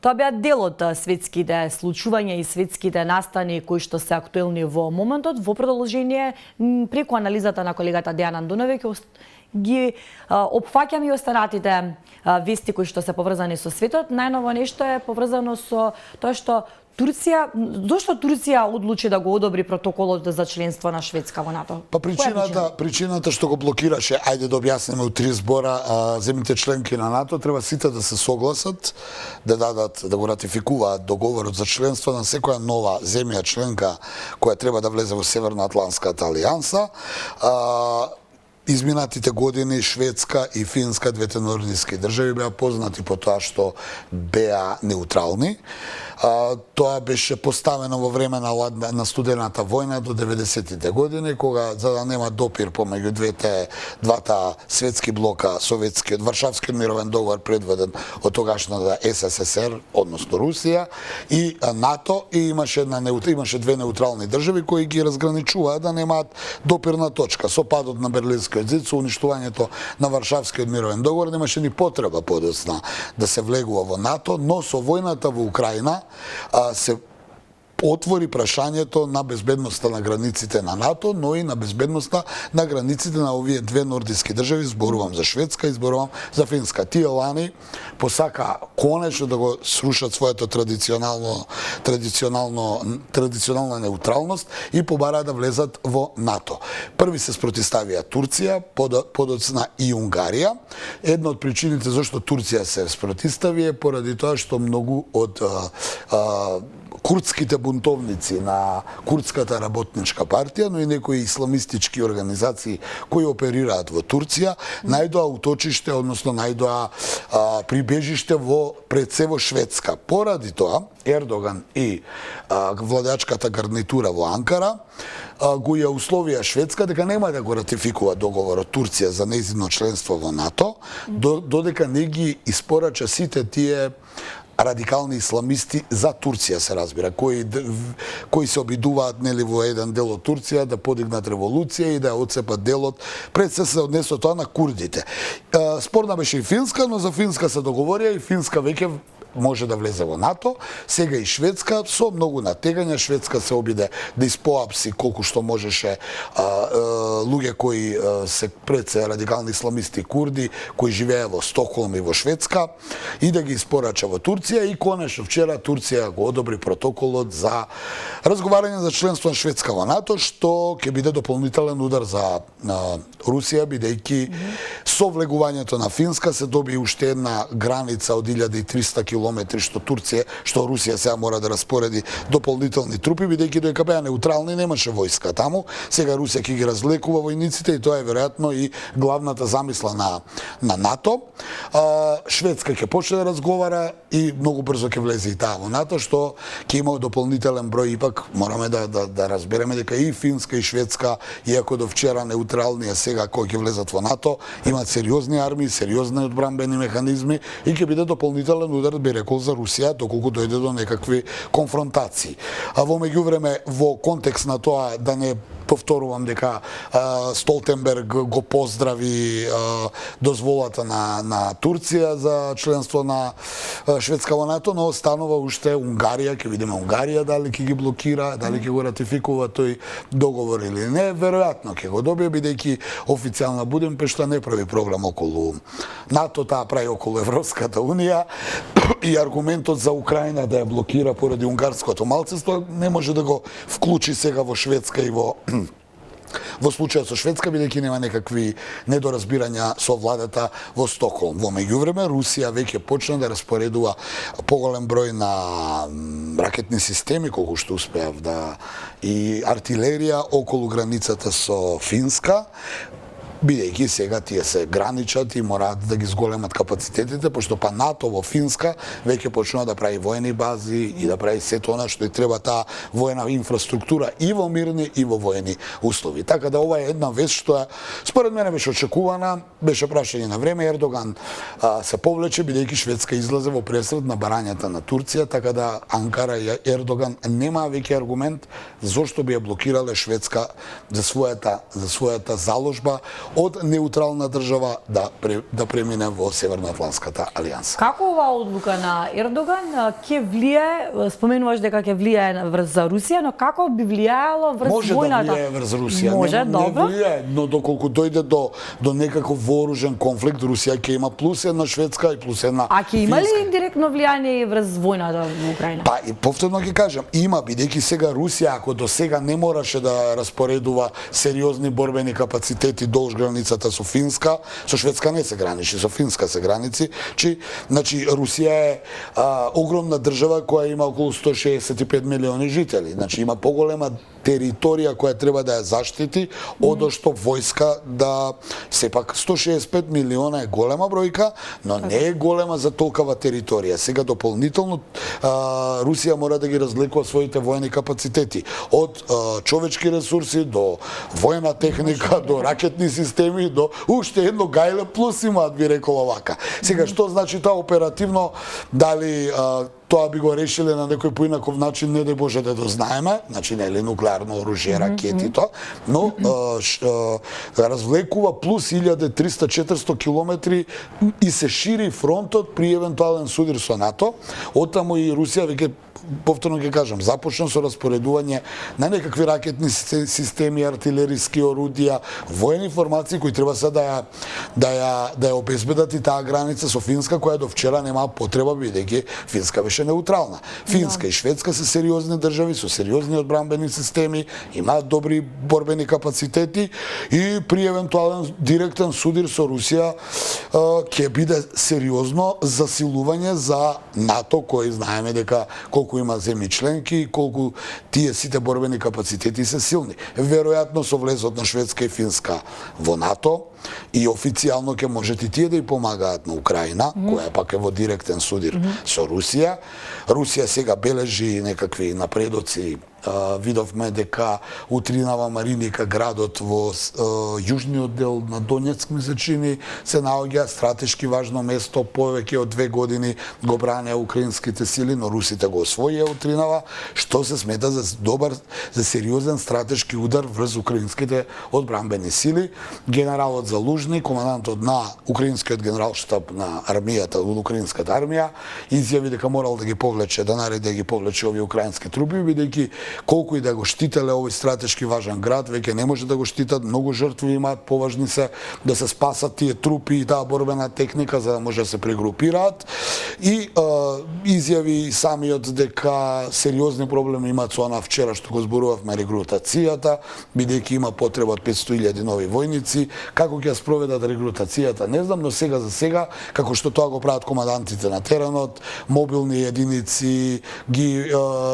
Тоа беа дел од светските случувања и светските настани кои што се актуелни во моментот. Во продолжение, преку анализата на колегата Дејан Андоновиќ, ги опфаќаме и останатите вести кои што се поврзани со светот. Најново нешто е поврзано со тоа што зошто Турција одлучи да го одобри протоколот за членство на Шведска во НАТО? Па причината што го блокираше, ајде да објасниме у 3 збора, земјите членки на НАТО треба сите да се согласат, да го ратификуваат договорот за членство на секоја нова земја членка која треба да влезе во Северноатлантската алијанса. Изминатите години Шведска и Финска, двете нордиски држави, беа познати по тоа што беа неутрални. Тоа беше поставено во време на студената војна до 90-тите години, кога за да нема допир помеѓу двата светски блока, советскиот Варшавскиот мировен договор предводен од тогашната СССР, односно Русија, и НАТО, и имаше две неутрални држави кои ги разграничуваат да немаат допирна точка. Со падот на Берлинскиот зид, со уништувањето на Варшавскиот мировен договор, немаше ни потреба подоцна да се влегува во НАТО, но со војната во Украина се отвори прашањето на безбедноста на границите на НАТО, но и на безбедноста на границите на овие две нордиски држави, зборувам за Шведска и зборувам за Финска. Тие лани посака конечно да го срушат својата традиционална неутралност и побара да влезат во НАТО. Први се спротивставија Турција, подоцна и Унгарија. Една од причините зашто Турција се спротивстави е поради тоа што многу од курдските бунтовници на Курдската работничка партија, но и некои исламистички организации кои оперираат во Турција, најдоа уточиште, односно најдоа прибежиште пред се во Шведска. Поради тоа, Ердоган и владачката гарнитура во Анкара го ја условија Шведска дека нема да го ратификува договорот Турција за нејзино членство во НАТО, додека не ги испорача сите тие радикални исламисти за Турција, се разбира, кои се обидуваат во еден дел од Турција да подигнат револуција и да ја отцепат делот, пред се однесо тоа на курдите. Спорна беше и Финска, но за Финска се договорија и Финска веќе може да влезе во НАТО. Сега и Шведска со многу натегања. Шведска се обиде да испоапси колку што можеше луѓе кои се пред се радикални исламисти курди, кои живееа во Стокхолм и во Шведска, и да ги испорача во Турција. И конечно вчера Турција го одобри протоколот за разговарање за членство на Шведска во НАТО, што ќе биде дополнителен удар за Русија, бидејќи со влегувањето на Финска се доби уште една граница од 1300 километри што Русија сега мора да распореди дополнителни трупи, бидејќи додека беа неутрални немаше војска таму. Сега Русија ќе ги разлекува војниците и тоа е веројатно и главната замисла на НАТО. Шведска ќе почне да разговара и многу брзо ќе влезе и таа во НАТО, што ќе има дополнителен број. Ипак мораме да разбереме дека и Финска и Шведска, иако до вчера неутрални, а сега кои ќе влезат во НАТО, имаат сериозни армии, сериозни одбранбени механизми и ќе биде дополнителен удар, би рекол, за Русија, доколку дојде до некакви конфронтации. А во меѓувреме, во контекст на тоа, да не повторувам дека Столтенберг го поздрави дозволата на Турција за членство на Шведска во НАТО, но останува уште Унгарија, ќе видиме Унгарија дали ќе ги блокира, дали ќе го ратификува тој договор или не. Веројатно ќе го добие, бидејќи официјална Будимпешта не прави програм околу НАТО, таа прави околу Европската унија, и аргументот за Украина да ја блокира поради унгарското малцинство не може да го вклучи сега во Шведска и во случајот со Шведска, бидејќи нема некакви недоразбирања со владата во Стокхолм. Во меѓувреме, Русија веќе почна да распоредува поголем број на ракетни системи, колку што успеав и артилерија околу границата со Финска, бидејќи сега тие се граничат и мораат да ги зголемат капацитетите, пошто па НАТО во Финска веќе почнува да прави воени бази и да прави сето она што и треба таа воена инфраструктура и во мирни и во воени услови. Така да ова е една вест што според мене беше очекувана, беше прашање на време. Ердоган се повлече, бидејќи Шведска излезе во пресред на барањата на Турција, така да Анкара и Ердоган нема веќе аргумент зошто би ја блокирале Шведска за својата заложба од неутрална држава да премине во Северноатлантската алијанса. Како оваа одлука на Ердоган ќе влијае, споменуваш дека ќе влијае врз Русија, но како би влијаело врз војната? Може да влијае врз Русија. Може, не добро. влијае, но доколку дојде до некаков вооружен конфликт, Русија ќе има плюс една Шведска и плюс една А ќе има ли Финска. индиректно влијание и врз војната во Украина? Па и повторно ќе кажам, има, бидејќи сега Русија, ако до сега не мораше да распоредува сериозни борбени капацитети долж границата со Финска, со Шведска не се граничи, со Финска се граници, значи Русија е огромна држава која има околу 165 милиони жители, значи има поголема територија која треба да ја заштити, одошто војска да сепак 165 милиона е голема бројка, но не е голема за толкова територија. Сега дополнително Русија мора да ги разликува своите војни капацитети од човечки ресурси до војна техника, до ракетни системи, до уште едно гајле плюс имаат, би рекол овака. Сега што значи тоа оперативно, дали тоа би го решиле на некој поинаков начин, не дај Боже да дознаеме, значи нели нуклеарно оружје, ракети тоа, но развлекува плюс 1300-400 километри и се шири фронтот при евентуален судир со НАТО. Оттаму и Русија веќе, повторно ќе кажам, започна со распоредување на некакви ракетни системи, артилериски орудија, воени формации кои треба се да ја обезбедат и таа граница со Финска, која до вчера немаа потреба, бидејќи Финска беше неутрална. Финска и Шведска се сериозни држави со сериозни одбранбени системи, имаат добри борбени капацитети и при евентуален директен судир со Русија ќе биде сериозно засилување за НАТО, кој знаеме дека колку има земји членки и колку тие сите борбени капацитети се силни. Веројатно со влезот на Шведска и Финска во НАТО и официјално ќе можат и тие да ја помагаат на Украина, која пак е во директен судир со Русија. Русија сега бележи некакви напредоци. Видовме дека утринава Мариника, градот во јужниот дел на Донецк, ми се чини, се наоѓа стратешки важно место, повеќе од 2 години го бранеа украинските сили, но русите го освоија утринава, што се смета за добар, за сериозен стратешки удар врз украинските одбранбени сили. Генералот Залужни, командантот на украинскиот генерал-штаб на армијата, од украинската армија, изјави дека морал да ги повлече, да нареди да ги повлече овие украински трупи, бидејќи колку и да го штителе овој стратешки важен град, веќе не може да го штитат, многу жртви имаат, поважни се да се спасат тие трупи и таа борбена техника за да може да се прегрупираат. И изјави самиот дека сериозни проблеми имаат со она вчера што го зборувавме, регрутацијата, бидејќи има потреба од 500.000 нови војници. Како ќе спроведат регрутацијата, не знам, но сега за сега, како што тоа го прават командантите на теренот, мобилни единици ги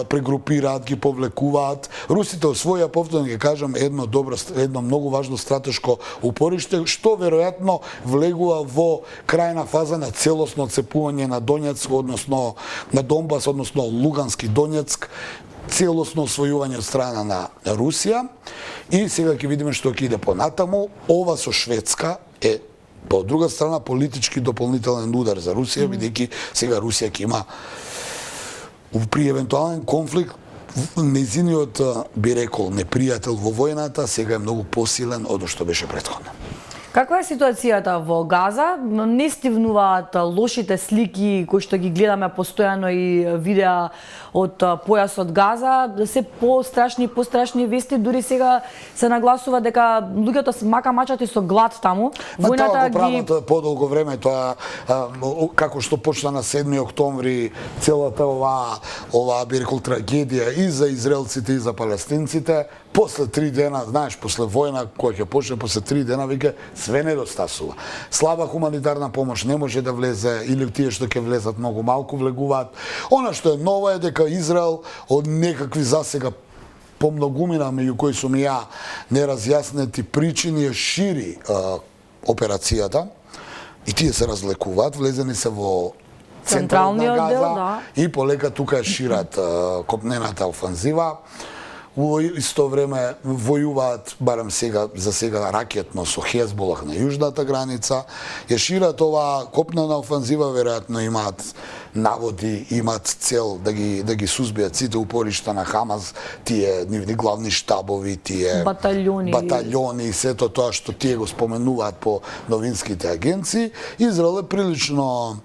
прегрупираат, ги повлекуваат. Русите освоја, повторно ќе кажам, едно многу важно стратешко упориште, што веројатно влегува во крајна фаза на целосно отцепување на Донецк, односно на Донбас, односно Лугански Донецк, целосно освојување од страна на Русија. И сега ќе видиме што ќе иде понатаму. Ова со Шведска е по друга страна политички дополнителен удар за Русија, бидејќи сега Русија ќе има при евентуален конфликт нејзиниот, би рекол, непријател во војната сега е многу посилен од што беше претходно. Каква е ситуацијата во Газа? Не стивнуваат лошите слики кои што ги гледаме постојано и видеа од појасот Газа, се пострашни вести, дури сега се нагласува дека луѓето мака мачати со глад таму. Војната го прават подолго време, тоа како што почна на 7 октомври целата оваа би рекол трагедија и за израелците и за палестинците. После 3 дена, знаеш, после војна која ќе почне, после 3 дена веќе све недостасува. Слаба хуманитарна помош не може да влезе, или тие што ќе влезат многу малку влегуваат. Она што е ново е дека Израел од некакви засега по многумина, меѓу кои сум и ја неразјаснети причини, шири операцијата и тие се разлекуваат, влезени се во централниот дел, да. И полека тука шират копнената офанзива. во исто време војуваат, барем сега, за сега ракетно со Хезболах на јужната граница, ја шират оваа копнена офанзива, веројатно имаат наводи, имаат цел да ги сузбијат сите упоришта на Хамас, тие нивни главни штабови, тие батальони и сето тоа што тие го споменуваат по новинските агенции. Израел е прилично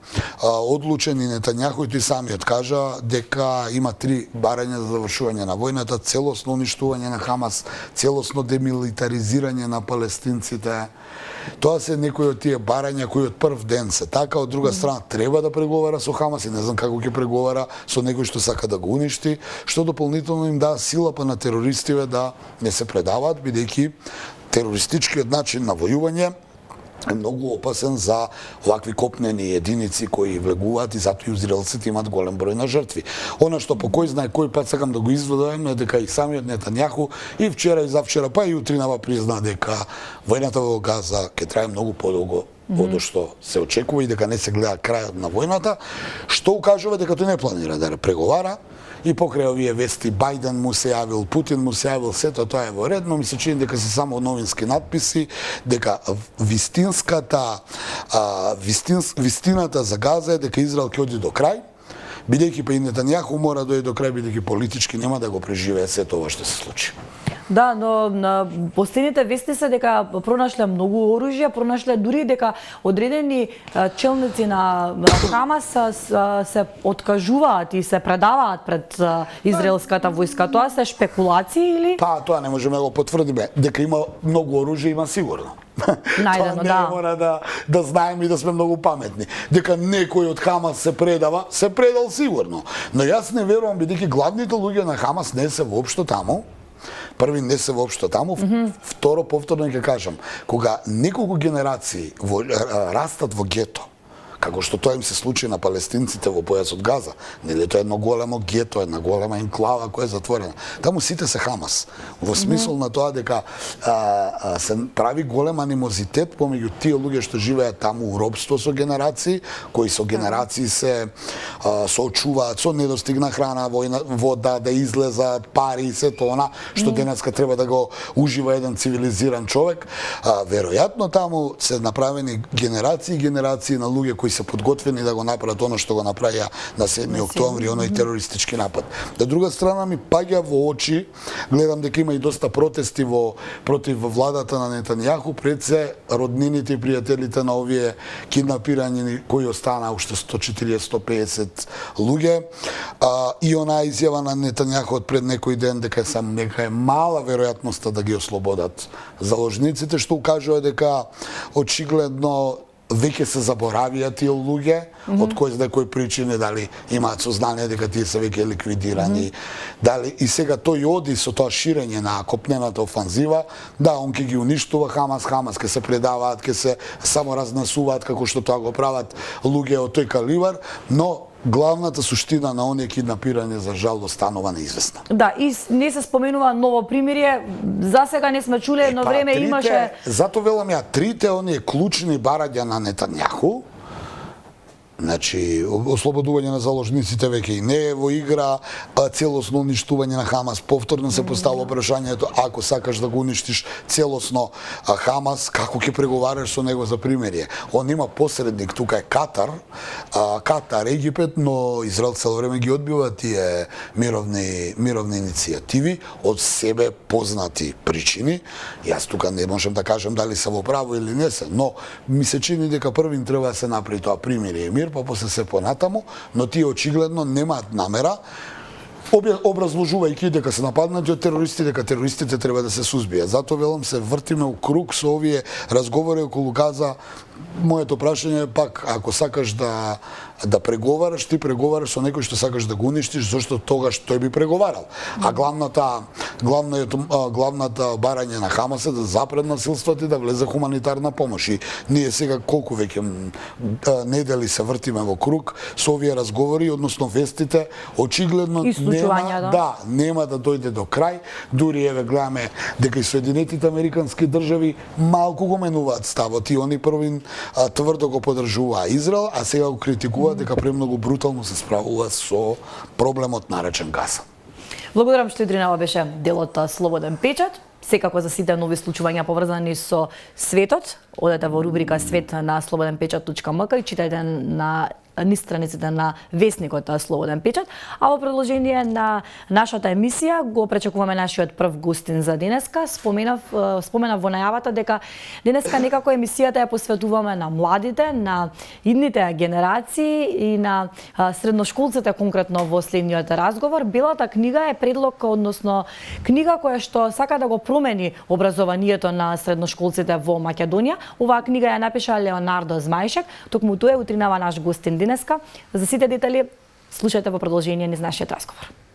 одлучен и Нетањаху и тој самиот кажа дека има 3 барања за завршување на војната: целосно уништување на Хамас, целосно демилитаризирање на палестинците. Тоа се некои од тие барања кои од прв ден се така, од друга страна треба да преговара со Хамас и не знам како ќе преговара со некој што сака да го уништи, што дополнително им даа сила па на терористиве да не се предаваат, бидејќи терористичкиот начин на војување е многу опасен за овакви копнени единици кои влегуваат и затоа израелците имаат голем број на жртви. Она што по кој знае кој пат сакам да го изведам е дека и самиот Нетањаху и вчера и завчера па и утринава призна дека војната во Газа ќе трае многу подолго од што се очекува и дека не се гледа крајот на војната, што укажува дека тој не планира да преговара. И покрај овие вести Бајден му се јавил, Путин му се јавил, сето тоа е во ред, но ми се чини дека се само новински надписи, дека вистината за Газа е дека Израел ќе оди до крај, бидејќи па и Нетањаху мора да оди до крај, бидејќи политички нема да го преживее сето ова што се случи. Да, но на последните вести се дека пронашле многу оружје, пронашле дури дека одредени челници на Хамас се откажуваат и се предаваат пред израелската војска. Тоа се шпекулации или? Па, тоа не можеме да го потврдиме. Дека има многу оружје, има сигурно. Најдено, тоа не мора да знаеме и да сме многу паметни. Дека некој од Хамас се предава, се предал сигурно. Но јас не верувам, бидејќи главните луѓе на Хамас не се воопшто таму. Први, не се воопшто таму. Второ, повторно ќе кажам, кога неколку генерации растат во гето, како што тоа им се случи на палестинците во појасот Газа, нели тоа е едно големо гето, една голема енклава која е затворена. Таму сите се Хамас. Во смисол на тоа дека се прави голем анимозитет помеѓу тие луѓе што живеат таму у робство со генерации, кои со генерации се соочуваат со недостигна храна, вода, да излезат, пари и сето она што денеска треба да го ужива еден цивилизиран човек. Веројатно таму се направени генерации и генерации на луѓе кои се подготвени да го направат оно што го направија на 7 октомври, оној терористички напад. Да друга страна ми паѓа во очи, гледам дека има и доста протести против владата на Нетањаху, пред се роднините и пријателите на овие киднапирањи кои останаа уште 140-150 луѓе. И онаа изјава на Нетањаху од пред некој ден дека е мала веројатноста да ги ослободат заложниците, што укажува дека очигледно веќе се заборавија тие луѓе, од кои знае кои причини, дали имаат сознание дека тие се веќе ликвидирани, дали и сега тој оди со тоа ширење на копнената офанзива, да, он ќе ги уништува Хамас ќе се предаваат, ќе се само разнесуваат како што тоа го прават луѓе од тој калибар, но главната суштина на оние киднапирање за жал останува неизвестна. Да, и не се споменува ново примирие. За сега не сме чуле, едно време имаше. Зато велам ја, трите оние клучни барања на Нетањаху, значи, ослободување на заложниците веќе и не е во игра, целосно уништување на Хамас. Повторно се поставува прашањето, ако сакаш да го уништиш целосно Хамас, како ќе преговараш со него за примирие? Он има посредник, тука е Катар, Египет, но Израел цело време ги одбива тие мировни иницијативи од себе познати причини. Јас тука не можам да кажам дали се во право или не се, но ми се чини дека првин треба да се направи тоа примирие и мир, па после се понатаму, но тие очигледно немаат намера, образложувајќи дека се нападнати од терористи, дека терористите треба да се сузбијат. Затоа велам се вртиме у круг со овие разговори околу Газа. Моето прашање е пак, ако сакаш да преговараш, ти преговараш со некој што сакаш да го уништиш, зашто тогаш тој би преговарал. А главната барање на Хамас е да запред насилството и да влезе хуманитарна помош. И ние сега колку веќе недели се вртиме во круг со овие разговори, односно вестите, очигледно нема да дојде до крај. Дури еве гледаме дека и Соединетите Американски држави малку го менуваат ставот и они први тврдо го поддржуваа Израел, а сега го критикуваат дека премногу брутално се справува со проблемот наречен Газа. Благодарам што утринава беше делот Слободен печат. Секако за сите нови случувања поврзани со светот, одете во рубрика Свет на slobоdenpečat.mk и читајте на низ страниците на весникот Слободен печат, а во продолжение на нашата емисија го пречекуваме нашиот прв гостин за денеска. Споменав во најавата дека денеска некако емисијата ја посветуваме на младите, на идните генерации и на средношколците конкретно во следниот разговор. Белата книга е предлог, односно книга која што сака да го промени образованието на средношколците во Македонија. Оваа книга ја напиша Леонардо Змајшек, токму тој е утринава наш гостин денеска. За сите детали слушајте во продолжение низ нашиот разговор.